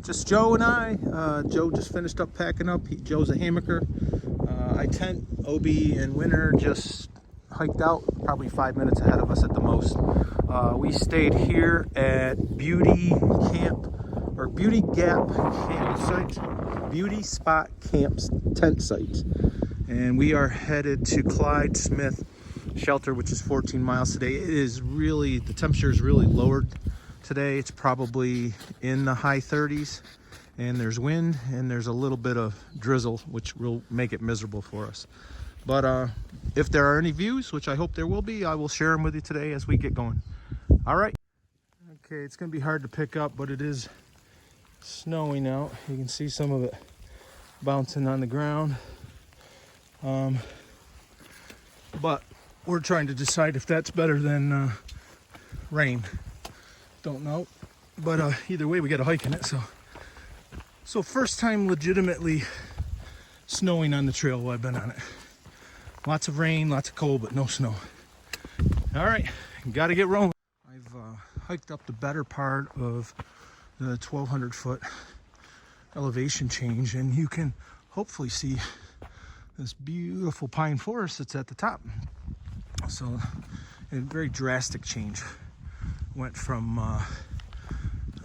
just Joe and I. Joe just finished up packing up. Joe's a hammocker. I tent. Obi and Winter just hiked out, probably 5 minutes ahead of us at the most. We stayed here at Beauty Gap campsite, Beauty Spot Camps tent site, and we are headed to Clyde Smith shelter, which is 14 miles today. It is really, the temperature is really lowered today. It's probably in the high 30s, and there's wind and there's a little bit of drizzle, which will make it miserable for us. But if there are any views, which I hope there will be, I will share them with you today as we get going. All right. Okay, it's gonna be hard to pick up, but it is snowing out. You can see some of it bouncing on the ground. But we're trying to decide if that's better than rain. Don't know, but either way we got a hike in it. So first time legitimately snowing on the trail while I've been on it. Lots of rain, lots of cold, but no snow. All right, got to get rolling. I've hiked up the better part of the 1,200 foot elevation change, and you can hopefully see this beautiful pine forest that's at the top. So a very drastic change. Went from what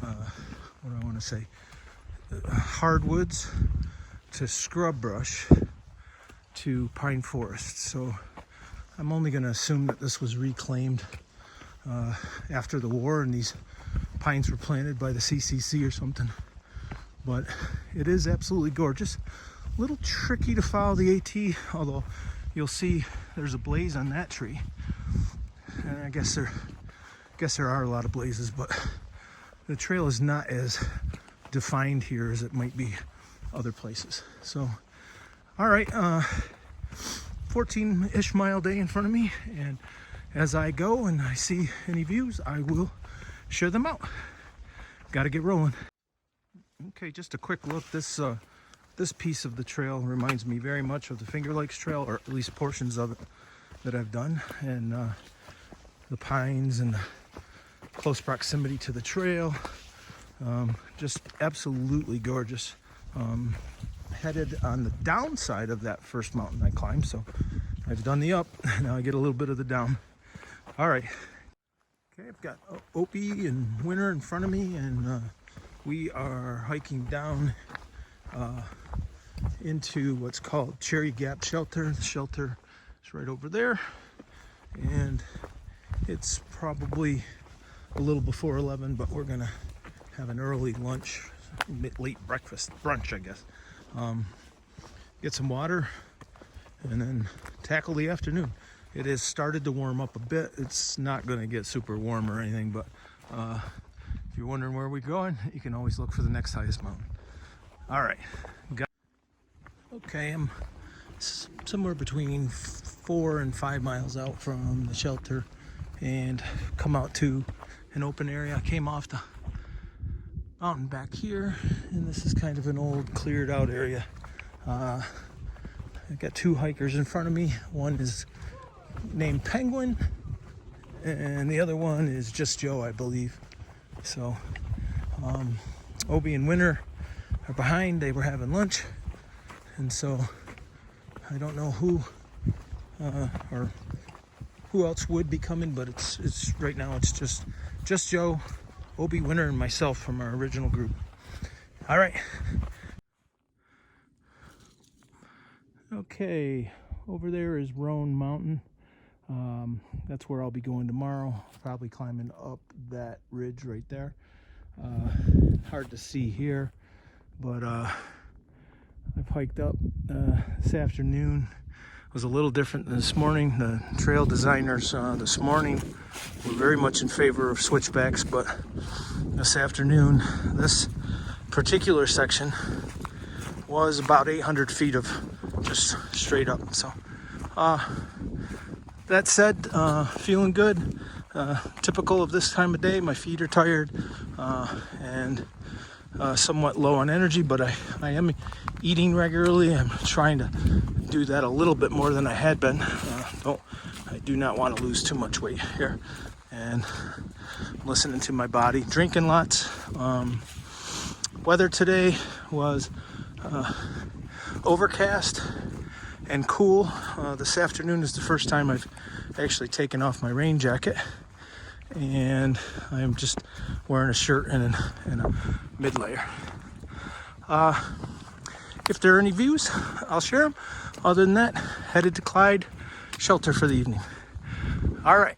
do I want to say, hardwoods to scrub brush to pine forest. So I'm only going to assume that this was reclaimed after the war and these pines were planted by the CCC or something. But it is absolutely gorgeous. A little tricky to follow the AT, although you'll see there's a blaze on that tree, and I guess there are a lot of blazes, but the trail is not as defined here as it might be other places. So all right, 14-ish mile day in front of me, and as I go and I see any views, I will share them out. Got to get rolling. Okay, just a quick look. This piece of the trail reminds me very much of the Finger Lakes Trail, or at least portions of it that I've done, and the pines and the close proximity to the trail, just absolutely gorgeous. Headed on the downside of that first mountain I climbed, so I've done the up, now I get a little bit of the down. All right, okay, I've got Opie and Winter in front of me, and we are hiking down into what's called Cherry Gap Shelter. The shelter is right over there, and it's probably a little before 11, but we're gonna have an early lunch, late breakfast, brunch, I guess. Get some water and then tackle the afternoon. It has started to warm up a bit. It's not going to get super warm or anything, but if you're wondering where we're going, you can always look for the next highest mountain. All right. Okay, I'm somewhere between 4 and 5 miles out from the shelter and come out to an open area. I came off the mountain back here, and this is kind of an old cleared out area. I've got 2 hikers in front of me. One is named Penguin, and the other one is just Joe, I believe. So Obi and Winter are behind. They were having lunch, and so I don't know who or who else would be coming, but it's right now it's just Joe, Obi, Winter, and myself from our original group. All right. Okay, over there is Roan Mountain. That's where I'll be going tomorrow. Probably climbing up that ridge right there. Hard to see here, but I've hiked up this afternoon. It was a little different than this morning. The trail designers this morning were very much in favor of switchbacks, but this afternoon, this particular section was about 800 feet of just straight up. So that said, feeling good. Typical of this time of day. My feet are tired and somewhat low on energy, but I am eating regularly. I'm trying to do that a little bit more than I had been. I do not want to lose too much weight here, and listening to my body, drinking lots. What Weather today was overcast and cool. This afternoon is the first time I've actually taken off my rain jacket, and I'm just wearing a shirt and a mid layer. If there are any views, I'll share them. Other than that, headed to Clyde Shelter for the evening. All right.